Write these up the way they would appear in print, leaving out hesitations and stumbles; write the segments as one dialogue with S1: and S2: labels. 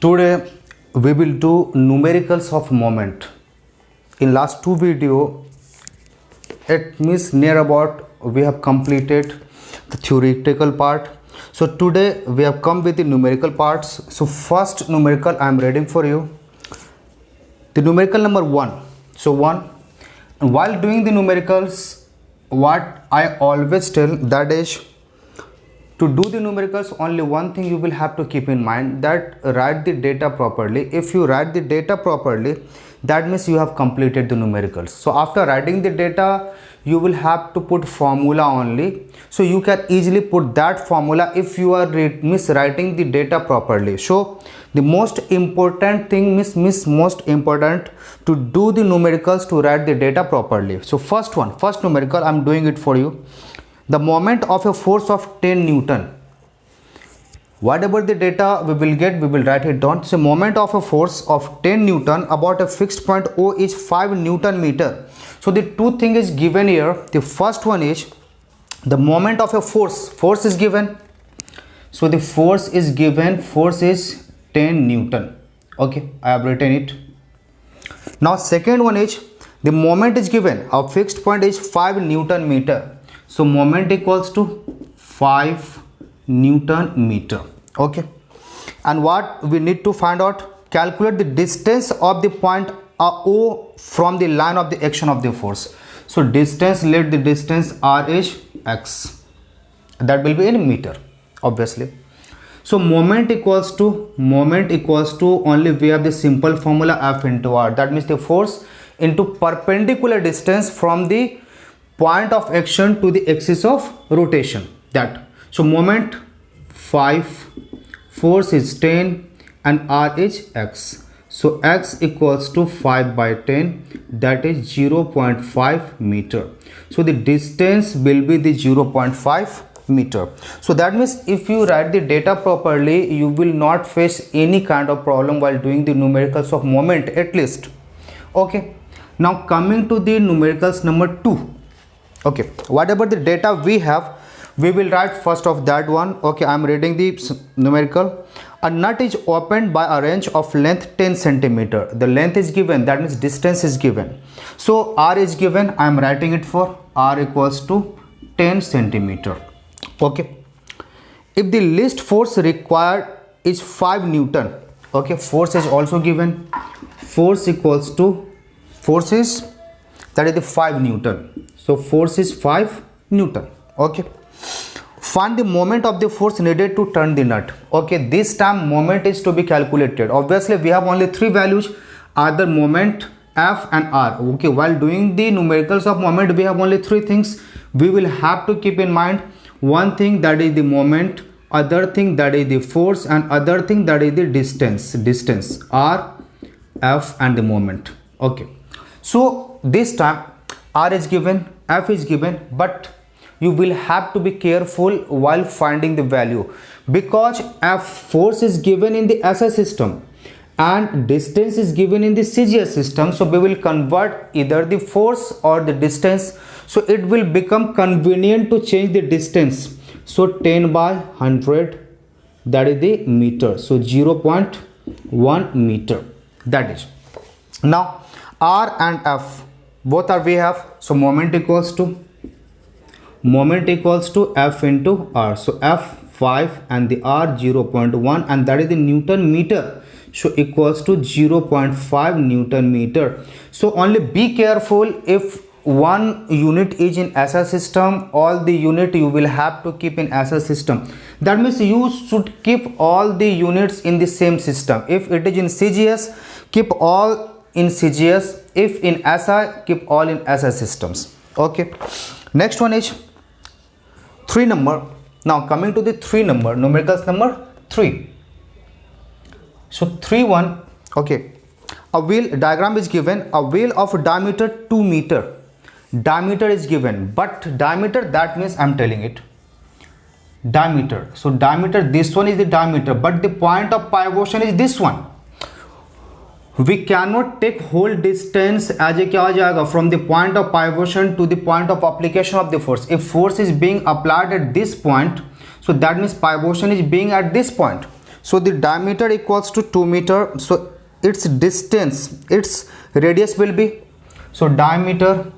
S1: Today we will do numericals of moment. In last two video it means near about we have completed the theoretical part. So today we have come with the numerical parts. So first numerical I am reading for you, the numerical number 1. So 1, and while doing the numericals, what I always tell, that is, to do the numericals, only one thing you will have to keep in mind, that write the data properly. If you write the data properly, that means you have completed the numericals. So after writing the data, you will have to put formula only. So you can easily put that formula if you are writing the data properly. So the most important thing most important to do the numericals, to write the data properly. So first numerical I am doing it for you. The moment of a force of 10 Newton. Whatever the data we will get, we will write it down. So moment of a force of 10 Newton about a fixed point O is 5 Newton meter. So the two things is given here. The first one is the moment of a force is given. So the force is given, force is 10 Newton. Okay, I have written it. Now second one is the moment is given, our fixed point is 5 Newton meter. So moment equals to 5 Newton meter. Okay, and what we need to find out, calculate the distance of the point O from the line of the action of the force. So distance, let the distance R is x, that will be in meter obviously. So moment equals to only we have the simple formula F into R, that means the force into perpendicular distance from the point of action to the axis of rotation, that. So moment 5, force is 10 and R is x. So x equals to 5 by 10, that is 0.5 meter. So the distance will be the 0.5 meter. So that means if you write the data properly, you will not face any kind of problem while doing the numericals of moment at least. Okay, now coming to the numericals number 2. Okay, whatever the data we have, we will write first of that one. Okay, I am reading the numerical. A nut is opened by a wrench of length 10 centimeter. The length is given, that means distance is given. So R is given, I am writing it for R equals to 10 centimeter. Okay, if the least force required is 5 Newton. Okay, force is also given. Force equals to, force is, that is the 5 Newton. So force is 5 Newton. Okay, find the moment of the force needed to turn the nut. Okay, this time moment is to be calculated. Obviously we have only three values, either moment, F and R. Okay, while doing the numericals of moment, we have only three things. We will have to keep in mind one thing, that is the moment, other thing that is the force, and other thing that is the distance R, F and the moment. Okay, so this time R is given, F is given, but you will have to be careful while finding the value, because F, force is given in the SI system and distance is given in the CGS system. So we will convert either the force or the distance. So it will become convenient to change the distance. So 10 by 100, that is the meter. So 0.1 meter, that is. Now R and F both are we have. So moment equals to F into R. So F 5 and the R 0.1, and that is the Newton meter. So equals to 0.5 Newton meter. So only be careful, if one unit is in SI system, all the unit you will have to keep in SI system. That means you should keep all the units in the same system. If it is in CGS, keep all in CGS. If in SI, keep all in SI systems. Okay, next one is 3 number. Now coming to the 3 number, numericals number 3. So 3.1. okay, a wheel diagram is given. A wheel of diameter 2 meter. Diameter is given, but diameter, that means I am telling it diameter. So diameter, this one is the diameter, but the point of pivotation is this one. We cannot take whole distance as a क्या हो जाएगा, from the point of pivotation to the point of application of the force. If force is being applied at this point, so that means pivotation is being at this point. So the diameter equals to 2 meter, so its distance, its radius will be, so diameter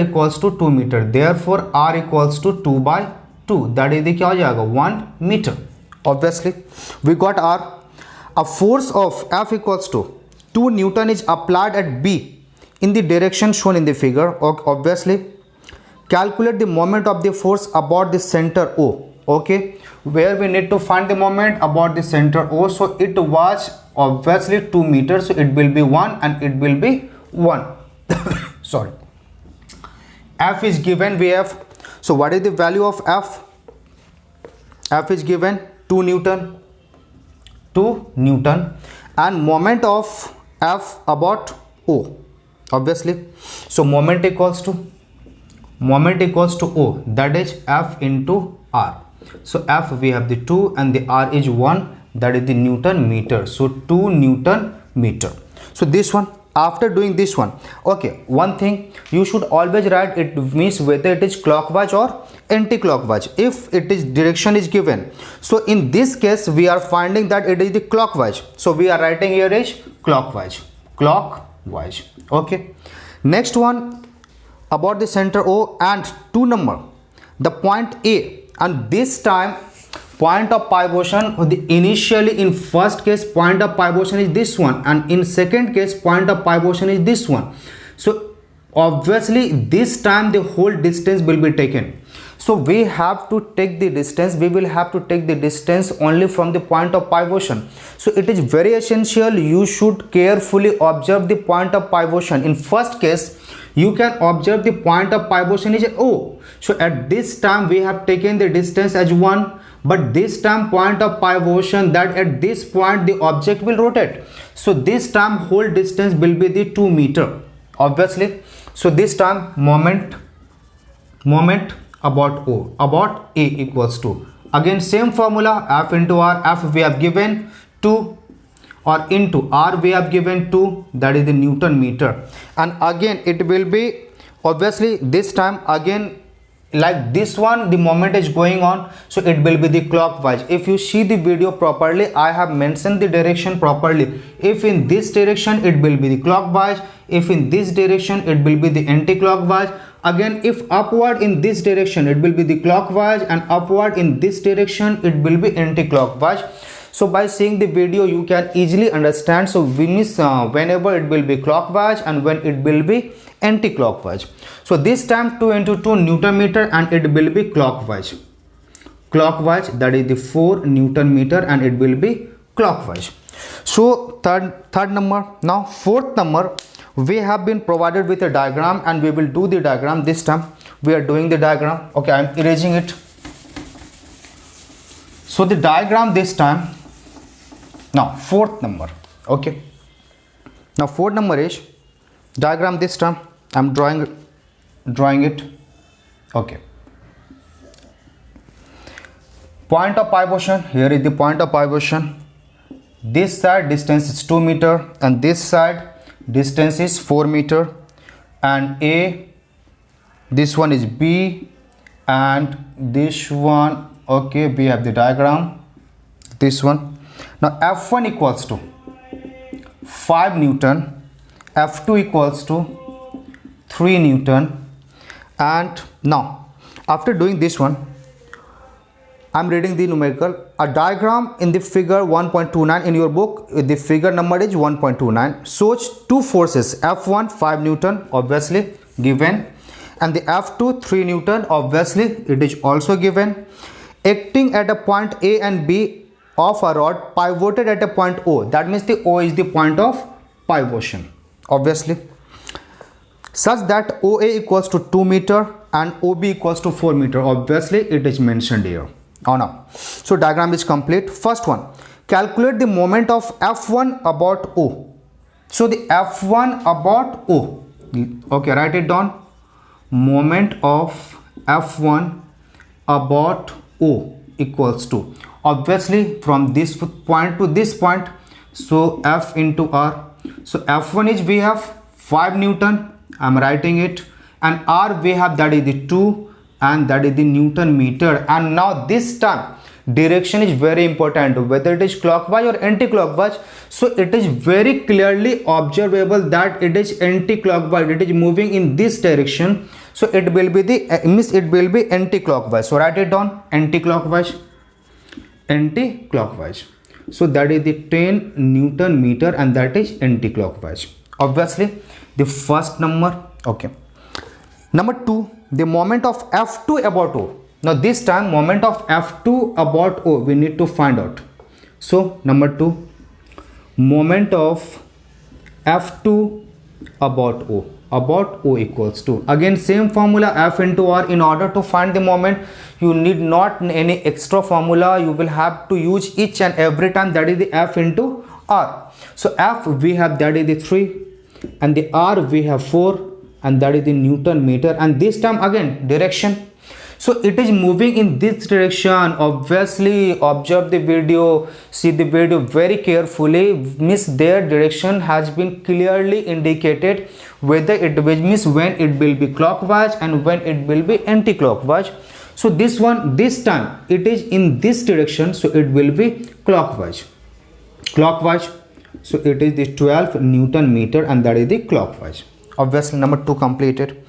S1: equals to 2 meter, therefore r equals to 2 by 2, that is the क्या हो जाएगा 1 meter. Obviously we got r. A force of F equals to 2 Newton is applied at B in the direction shown in the figure. Obviously calculate the moment of the force about the center O. Okay, where we need to find the moment about the center O. So it was obviously 2 meters, so it will be 1 and it will be 1. Sorry. F is given, we have, so what is the value of F? F is given 2 Newton, 2 Newton, and moment of F about O, obviously. So moment equals to O, that is F into R. So F we have the 2 and the R is 1, that is the Newton meter. So 2 Newton meter. So this one, after doing this one, okay, one thing you should always write, it means whether it is clockwise or anti-clockwise. If it is direction is given, so in this case we are finding that it is the clockwise, so we are writing here is clockwise. Okay, next one about the center O and 2 number, the point A, and this time point of pivot, initially in first case point of pivot is this one, and in second case point of pivot is this one. So obviously this time the whole distance will be taken, so we have to take the distance, we will have to take the distance only from the point of pivot. So it is very essential you should carefully observe the point of pivot. In first case you can observe the point of pivot is O, so at this time we have taken the distance as 1, but this time point of pivot, that at this point the object will rotate, so this time whole distance will be the 2 meter, obviously. So this time moment about O, about A equals to, again same formula, F into R. F we have given 2, or into R we have given 2, that is the Newton meter, and again it will be obviously this time again like this one the moment is going on, so it will be the clockwise. If you see the video properly, I have mentioned the direction properly. If in this direction it will be the clockwise, if in this direction it will be the anti-clockwise. Again if upward in this direction it will be the clockwise, and upward in this direction it will be anti-clockwise. So by seeing the video you can easily understand. So we miss whenever it will be clockwise and when it will be anti-clockwise. So this time 2 into 2 Newton meter, and it will be clockwise, that is the 4 Newton meter, and it will be clockwise. So third number. Now fourth number, we have been provided with a diagram, and we will do the diagram. This time we are doing the diagram. Okay, I am erasing it. So the diagram this time, now fourth number. Okay, now fourth number is diagram. This time I am drawing it. Okay, point of pivot, here is the point of pivot. This side distance is 2 meter, and this side distance is 4 meter, and A, this one is B, and this one, okay, we have the diagram, this one. Now F1 equals to 5 Newton, F2 equals to 3 Newton, and now after doing this one, I'm reading the numerical. A diagram in the figure 1.29 in your book, the figure number is 1.29, shows two forces, F1 5 Newton obviously given, and the F2 3 Newton obviously it is also given, acting at a point A and B of a rod pivoted at a point O. That means the O is the point of pivotation obviously, such that OA equals to 2 meter and OB equals to 4 meter. Obviously it is mentioned here. Now so diagram is complete. First one, calculate the moment of F1 about O. So the F1 about O, okay, write it down. Moment of F1 about O equals to, obviously from this point to this point, so F into R. So F1 is, we have 5 Newton, I'm writing it, and R we have, that is the 2, and that is the Newton meter. And now this time direction is very important, whether it is clockwise or anti-clockwise. So it is very clearly observable that it is anti-clockwise, it is moving in this direction. So it will be the it will be anti-clockwise. So write it down, anti-clockwise, anti-clockwise. So that is the 10 Newton meter, and that is anti-clockwise. Obviously the first number. Okay, number 2, the moment of F2 about O. Now this time moment of F2 about O we need to find out. So number 2, moment of F2 about O. About O equals to, again same formula, F into R. In order to find the moment, you need not any extra formula, you will have to use each and every time, that is the F into R. So F we have, that is the 3, and the R we have 4, and that is the Newton meter. And this time again direction, so it is moving in this direction. Obviously observe the video, see the video very carefully, means their direction has been clearly indicated, whether it will means when it will be clockwise and when it will be anti-clockwise. So this one, this time it is in this direction, so it will be clockwise. So it is the 12 Newton meter, and that is the clockwise. Obviously number 2 completed.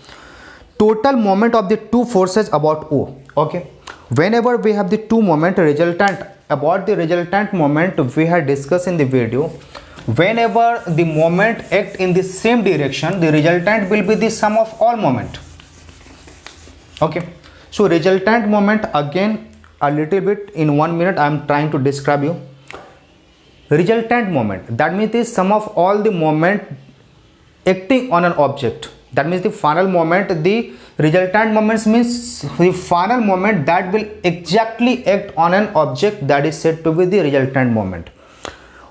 S1: Total moment of the two forces about O. Okay, whenever we have the two moment resultant, about the resultant moment we had discussed in the video, whenever the moment act in the same direction, the resultant will be the sum of all moment. Okay, so resultant moment, again a little bit in 1 minute I am trying to describe you. Resultant moment, that means the sum of all the moment acting on an object. That means the final moment, the resultant moments means the final moment that will exactly act on an object, that is said to be the resultant moment.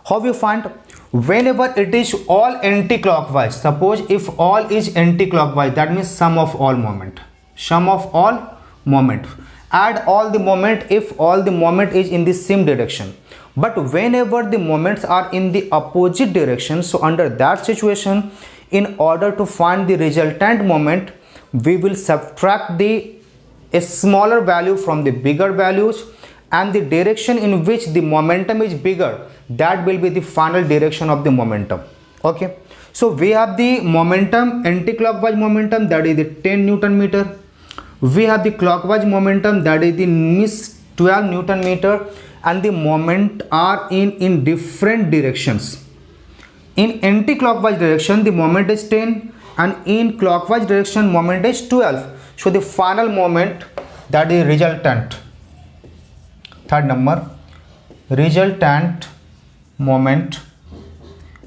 S1: How we find? Whenever it is all anti-clockwise, suppose if all is anti-clockwise, that means sum of all moment. Sum of all moment. Add all the moment if all the moment is in the same direction. But whenever the moments are in the opposite direction, so under that situation, in order to find the resultant moment, we will subtract a smaller value from the bigger values, and the direction in which the momentum is bigger, that will be the final direction of the momentum. Okay, so we have the momentum, anti-clockwise momentum, that is the 10 Newton meter. We have the clockwise momentum, that is the 12 Newton meter, and the moment are in different directions. In anti-clockwise direction the moment is 10, and in clockwise direction moment is 12. So the final moment, that is resultant. Third number, resultant moment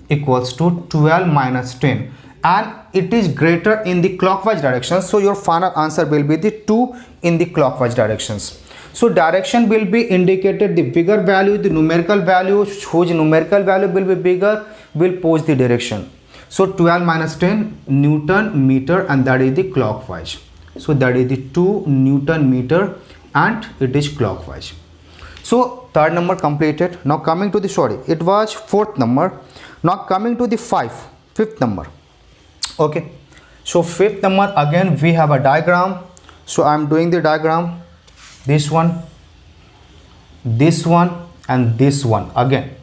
S1: equals to 12 minus 10, and it is greater in the clockwise direction. So your final answer will be the 2 in the clockwise directions. So direction will be indicated, the bigger value, the numerical value, whose numerical value will be bigger, will pose the direction. So 12 minus 10 Newton meter, and that is the clockwise. So that is the 2 Newton meter, and it is clockwise. So third number completed. Now coming to the it was fourth number. Now coming to the fifth number. Okay, so fifth number, again we have a diagram. So I am doing the diagram, this one, and this one again.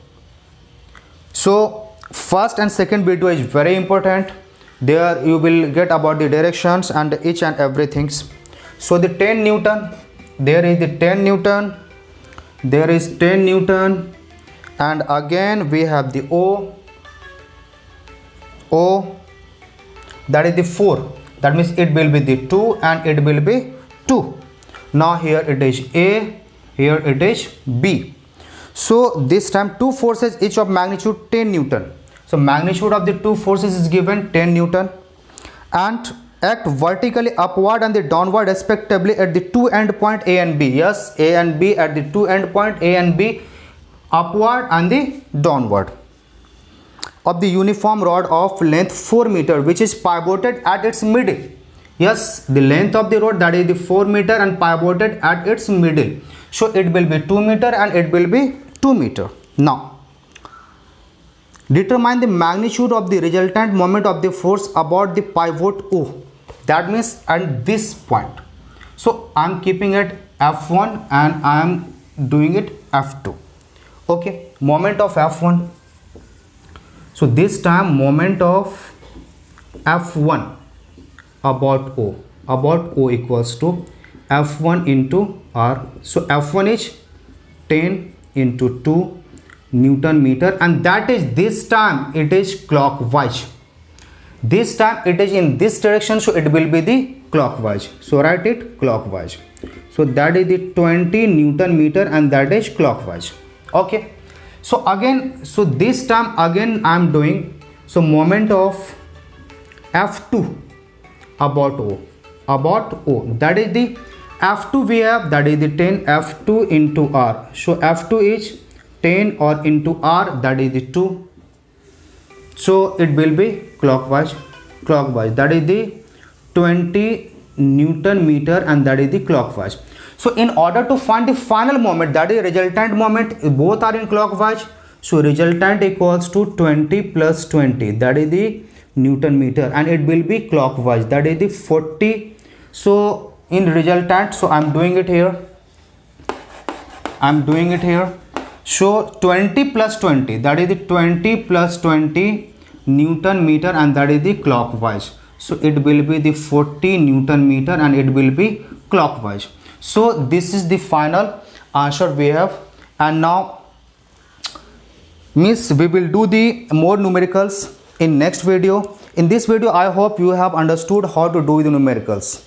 S1: So first and second video is very important. There you will get about the directions and each and everything. So the 10 Newton, there is the 10 Newton, there is 10 Newton, and again we have the O, that is the 4. That means it will be the 2 and it will be 2. Now here it is A, here it is B. So this time two forces each of magnitude 10 Newton. So magnitude of the two forces is given 10 Newton, and act vertically upward and the downward respectively at the two end point A and B. Yes, A and B at the two end point A and B, upward and the downward, of the uniform rod of length 4 meter, which is pivoted at its middle. Yes, the length of the rod, that is the 4 meter, and pivoted at its middle. So it will be 2 meter and it will be 2 meter. Now determine the magnitude of the resultant moment of the force about the pivot O. That means at this point. So I am keeping it F1 and I am doing it F2. Okay, moment of F1. So this time moment of F1 about O equals to F1 into R. So F1 is 10 into 2 Newton meter, and that is, this time it is clockwise. This time it is in this direction, so it will be the clockwise. So write it clockwise. So that is the 20 Newton meter, and that is clockwise. Okay. So again, so this time again I am doing, so moment of F2 about O, that is the F2 we have, that is the 10 F2 into R. So F2 is 10 or into R, that is the 2. So it will be clockwise, that is the 20 Newton meter, and that is the clockwise. So in order to find the final moment, that is resultant moment, both are in clockwise. So resultant equals to 20 plus 20, that is the Newton meter, and it will be clockwise, that is the 40. So in resultant, so I'm doing it here. So 20 plus 20, that is the 20 plus 20 Newton meter, and that is the clockwise. So it will be the 40 Newton meter, and it will be clockwise. So this is the final answer we have. And now miss, we will do the more numericals in next video. In this video I hope you have understood how to do the numericals.